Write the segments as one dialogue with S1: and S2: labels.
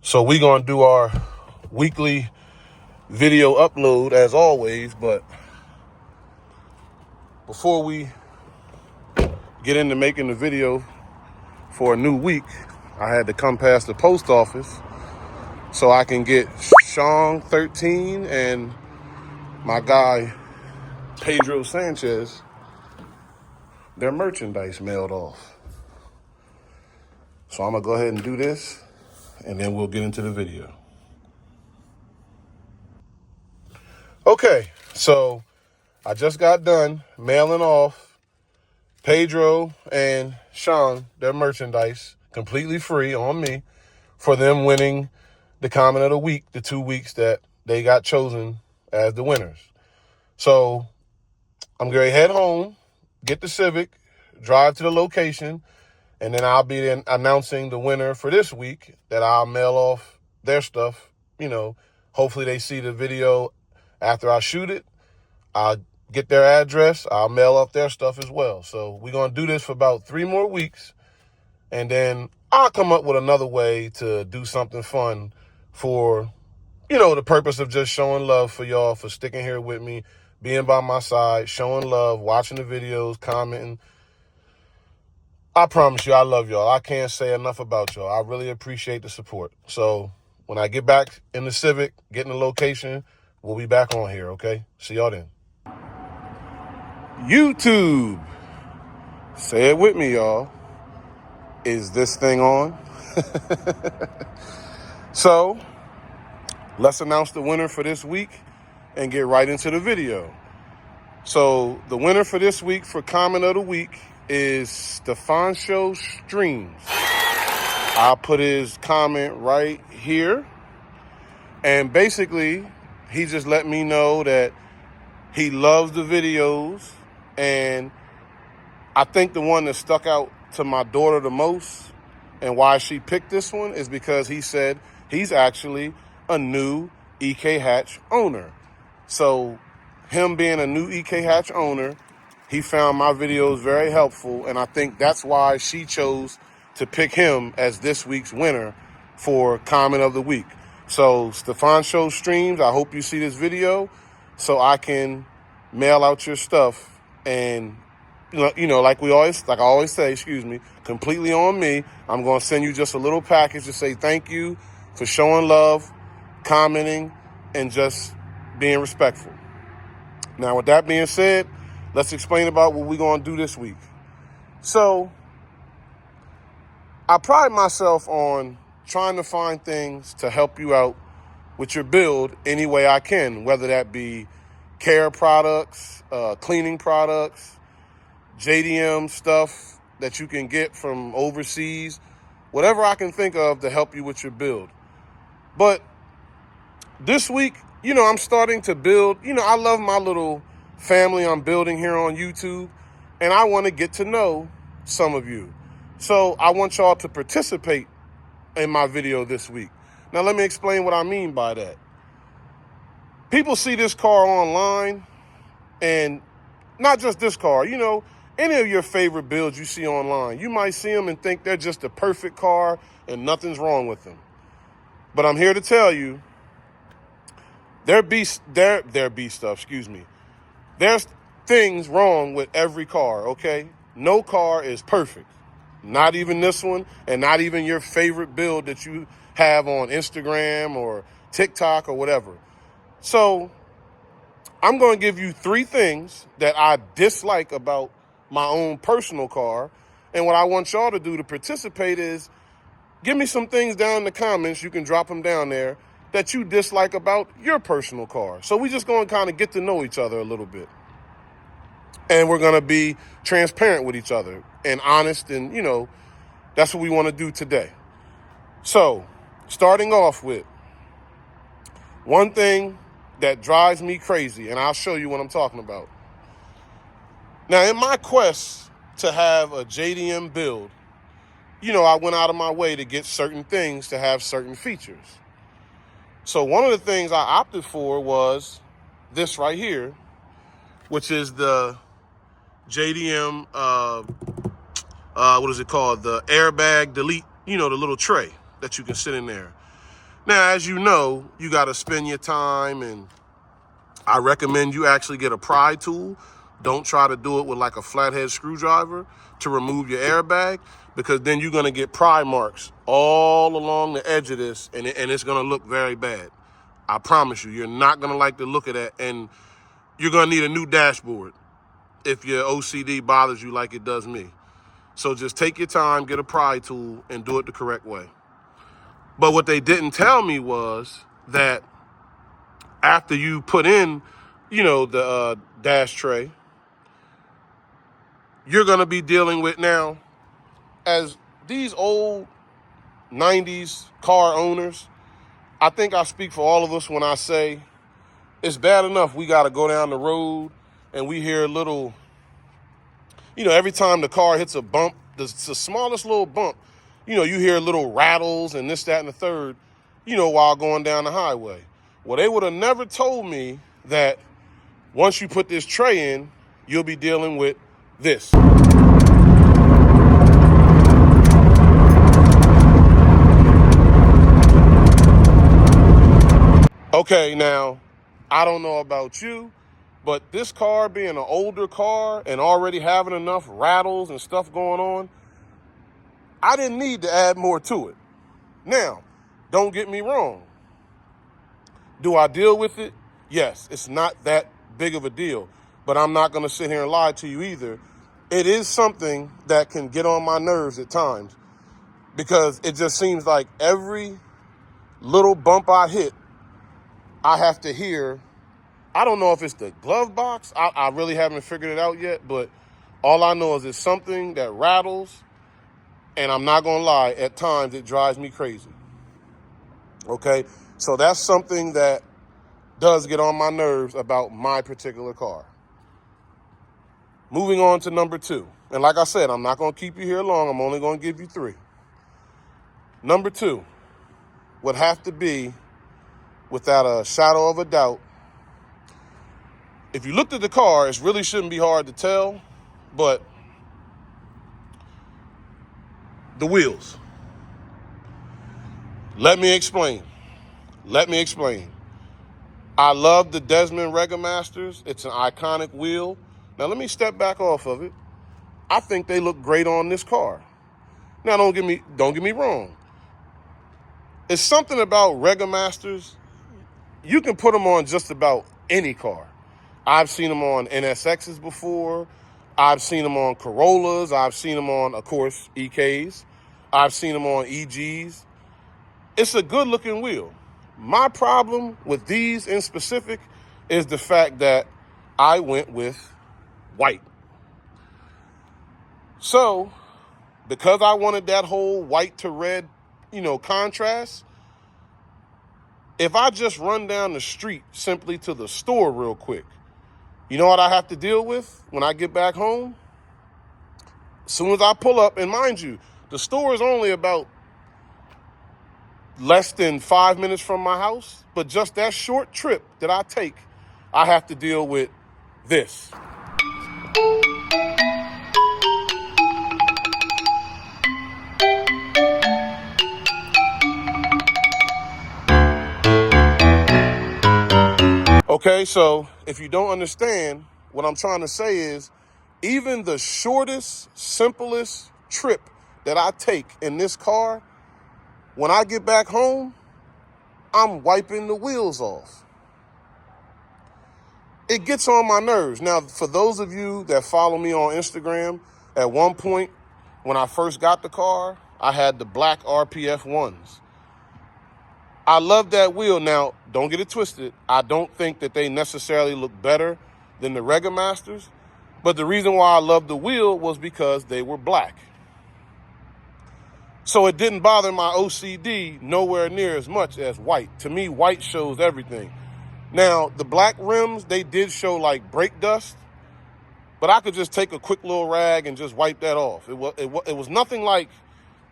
S1: So we're going to do our weekly video upload as always, but before we get into making the video for a new week, I had to come past the post office so I can get Sean 13 and my guy Pedro Sanchez their merchandise mailed off. So I'm gonna go ahead and do this and then we'll get into the video. Okay, so I just got done mailing off Pedro and Sean their merchandise completely free on me for them winning the comment of the week, the 2 weeks that they got chosen as the winners. So I'm going to head home, get the Civic, drive to the location, and then I'll be then announcing the winner for this week that I'll mail off their stuff. You know, hopefully they see the video after I shoot it. I'll get their address. I'll mail off their stuff as well. So we're going to do this for about 3 more weeks. And then I'll come up with another way to do something fun for, you know, the purpose of just showing love for y'all, for sticking here with me, being by my side, showing love, watching the videos, commenting. I promise you, I love y'all. I can't say enough about y'all. I really appreciate the support. So when I get back in the Civic, get in the location, we'll be back on here, okay? See y'all then. YouTube. Say it with me, y'all. Is this thing on? So let's announce the winner for this week and get right into the video. So the winner for this week for comment of the week is Stefancio Streams. I'll put his comment right here. And basically, he just let me know that he loves the videos. And I think the one that stuck out to my daughter the most and why she picked this one is because he said he's actually a new EK Hatch owner. So him being a new EK Hatch owner, he found my videos very helpful, and I think that's why she chose to pick him as this week's winner for comment of the week. So Stefancio Streams, I hope you see this video so I can mail out your stuff, and you know, like I always say, completely on me. I'm going to send you just a little package to say thank you for showing love, commenting, and just being respectful. Now, with that being said, let's explain about what we're going to do this week. So, I pride myself on trying to find things to help you out with your build any way I can, whether that be care products, cleaning products, JDM stuff that you can get from overseas, whatever I can think of to help you with your build. But this week, you know, I'm starting to build. You know, I love my little family I'm building here on YouTube, and I want to get to know some of you. So I want y'all to participate in my video this week. Now, let me explain what I mean by that. People see this car online, and not just this car, you know, any of your favorite builds you see online, you might see them and think they're just the perfect car and nothing's wrong with them. But I'm here to tell you, there's things wrong with every car, okay? No car is perfect. Not even this one, and not even your favorite build that you have on Instagram or TikTok or whatever. So I'm going to give you 3 things that I dislike about my own personal car. And what I want y'all to do to participate is give me some things down in the comments. You can drop them down there that you dislike about your personal car. So we just going to kind of get to know each other a little bit. And we're going to be transparent with each other and honest. And, you know, that's what we want to do today. So starting off with one thing that drives me crazy, and I'll show you what I'm talking about. Now, in my quest to have a JDM build, you know, I went out of my way to get certain things to have certain features. So one of the things I opted for was this right here, which is the JDM, what is it called? The airbag delete, you know, the little tray that you can sit in there. Now, as you know, you got to spend your time, and I recommend you actually get a pry tool. Don't try to do it with like a flathead screwdriver to remove your airbag, because then you're going to get pry marks all along the edge of this, and it's going to look very bad. I promise you, you're not going to like the look of that, and you're going to need a new dashboard if your OCD bothers you like it does me. So just take your time, get a pry tool, and do it the correct way. But what they didn't tell me was that after you put in, the dash tray, you're going to be dealing with now, as these old 90s car owners, I think I speak for all of us when I say it's bad enough we got to go down the road and we hear little, every time the car hits a bump, the smallest little bump, you hear little rattles and this, that, and the third, while going down the highway. Well, they would have never told me that once you put this tray in, you'll be dealing with this. Okay, now, I don't know about you, but this car being an older car and already having enough rattles and stuff going on, I didn't need to add more to it. Now, don't get me wrong. Do I deal with it? Yes, it's not that big of a deal, but I'm not going to sit here and lie to you either. It is something that can get on my nerves at times, because it just seems like every little bump I hit, I have to hear. I don't know if it's the glove box. I really haven't figured it out yet, but all I know is it's something that rattles, and I'm not going to lie, at times it drives me crazy. Okay, so that's something that does get on my nerves about my particular car. Moving on to number 2. And like I said, I'm not going to keep you here long. I'm only going to give you 3. Number 2 would have to be, without a shadow of a doubt, if you looked at the car, it really shouldn't be hard to tell, but the wheels. Let me explain. I love the Desmond Regamasters. It's an iconic wheel. Now, let me step back off of it. I think they look great on this car. Now, don't get me wrong. It's something about Regamasters. You can put them on just about any car. I've seen them on NSXs before. I've seen them on Corollas. I've seen them on, of course, EKs. I've seen them on EGs. It's a good-looking wheel. My problem with these in specific is the fact that I went with white. So, because I wanted that whole white to red, contrast, if I just run down the street simply to the store real quick, you know what I have to deal with when I get back home? As soon as I pull up, and mind you, the store is only about less than 5 minutes from my house, but just that short trip that I take, I have to deal with this. Okay, so if you don't understand, what I'm trying to say is, even the shortest, simplest trip that I take in this car, when I get back home, I'm wiping the wheels off. It gets on my nerves. Now, for those of you that follow me on Instagram, at one point, when I first got the car, I had the black RPF ones. I love that wheel. Now, don't get it twisted. I don't think that they necessarily look better than the Regamasters, but the reason why I loved the wheel was because they were black. So it didn't bother my OCD nowhere near as much as white. To me, white shows everything. Now, the black rims, they did show like brake dust, but I could just take a quick little rag and just wipe that off. It was nothing like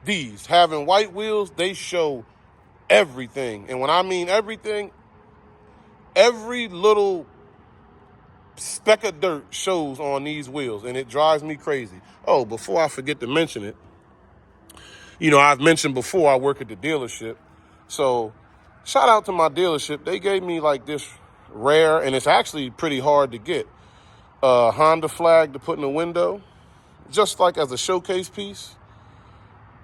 S1: these. Having white wheels, they show everything. And when I mean everything, every little speck of dirt shows on these wheels, and it drives me crazy. Oh, before I forget to mention it, I've mentioned before I work at the dealership. So Shout out to my dealership. They gave me like this rare, and it's actually pretty hard to get, Honda flag to put in the window, just like as a showcase piece.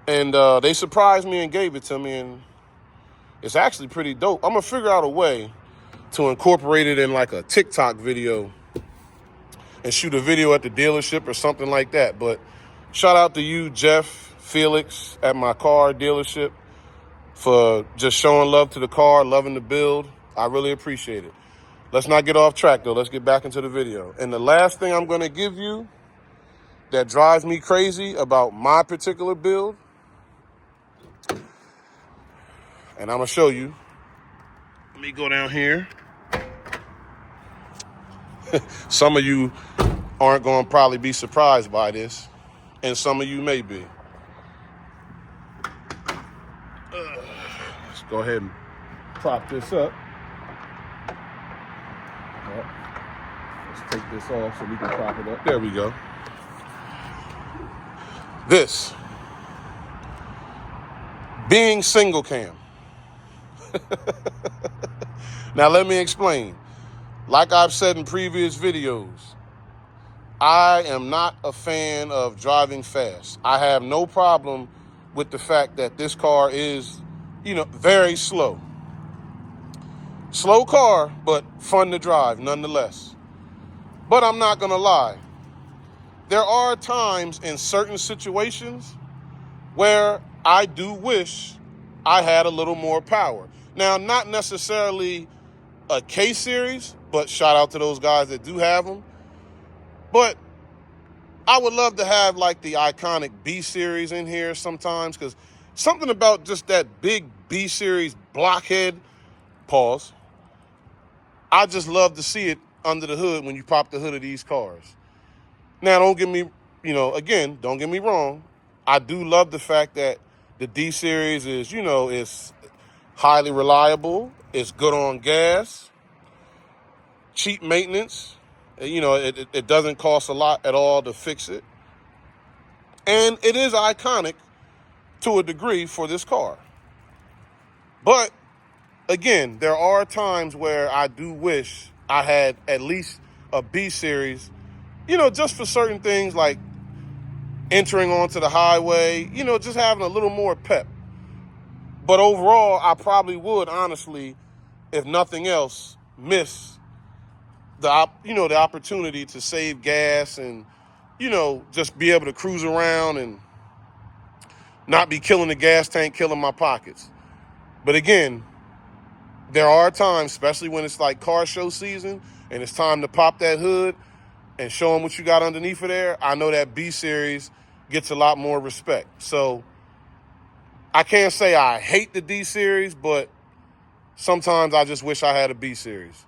S1: And they surprised me and gave it to me, and it's actually pretty dope. I'm going to figure out a way to incorporate it in like a TikTok video and shoot a video at the dealership or something like that. But shout out to you, Jeff, Felix, at my car dealership for just showing love to the car, loving the build. I really appreciate it. Let's not get off track, though. Let's get back into the video. And the last thing I'm going to give you that drives me crazy about my particular build, and I'm going to show you. Let me go down here. Some of you aren't going to probably be surprised by this, and some of you may be. Let's go ahead and prop this up. Let's take this off so we can prop it up. There we go. This being single cam. Now let me explain. Like I've said in previous videos, I am not a fan of driving fast. I have no problem with the fact that this car is, very slow. Slow car, but fun to drive nonetheless. But I'm not gonna lie. There are times in certain situations where I do wish I had a little more power. Now, not necessarily a K series, but shout out to those guys that do have them. But I would love to have like the iconic B series in here sometimes, because something about just that big B series blockhead, pause, I just love to see it under the hood when you pop the hood of these cars. Now, don't get me wrong. I do love the fact that the D series is, is highly reliable. It's good on gas, cheap maintenance. It doesn't cost a lot at all to fix it. And it is iconic to a degree for this car. But again, there are times where I do wish I had at least a B series, just for certain things like entering onto the highway, just having a little more pep. But overall, I probably would, honestly, if nothing else, miss the opportunity to save gas and, just be able to cruise around and not be killing the gas tank, killing my pockets. But again, there are times, especially when it's like car show season and it's time to pop that hood and show them what you got underneath of there, I know that B series gets a lot more respect. So I can't say I hate the D series, but sometimes I just wish I had a B series.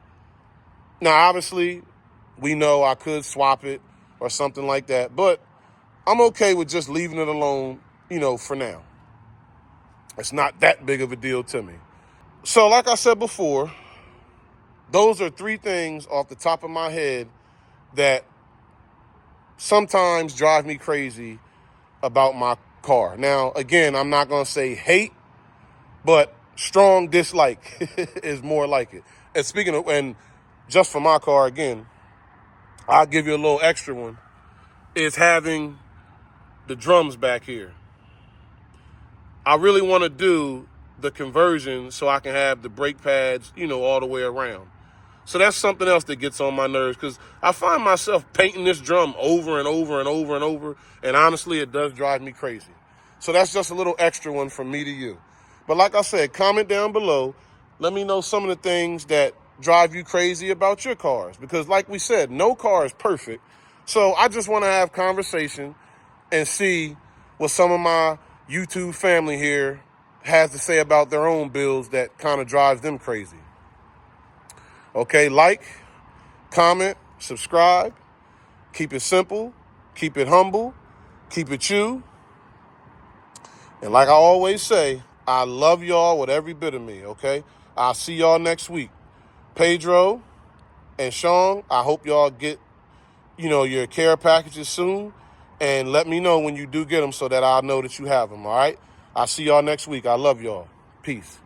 S1: Now, obviously, we know I could swap it or something like that, but I'm okay with just leaving it alone, for now. It's not that big of a deal to me. So like I said before, those are three things off the top of my head that sometimes drive me crazy about my car. Now, again, I'm not going to say hate, but strong dislike is more like it. And speaking of, and just for my car, again, I'll give you a little extra one, is having the drums back here. I really want to do the conversion so I can have the brake pads, all the way around. So that's something else that gets on my nerves, because I find myself painting this drum over and over and over and over, and honestly, it does drive me crazy. So that's just a little extra one from me to you. But like I said, comment down below. Let me know some of the things that drive you crazy about your cars, because like we said, no car is perfect. So I just want to have conversation and see what some of my YouTube family here has to say about their own builds that kind of drives them crazy. Okay, like, comment, subscribe, keep it simple, keep it humble, keep it you. And like I always say, I love y'all with every bit of me, okay? I'll see y'all next week. Pedro and Sean, I hope y'all get, your care packages soon. And let me know when you do get them so that I'll know that you have them, all right? I'll see y'all next week. I love y'all. Peace.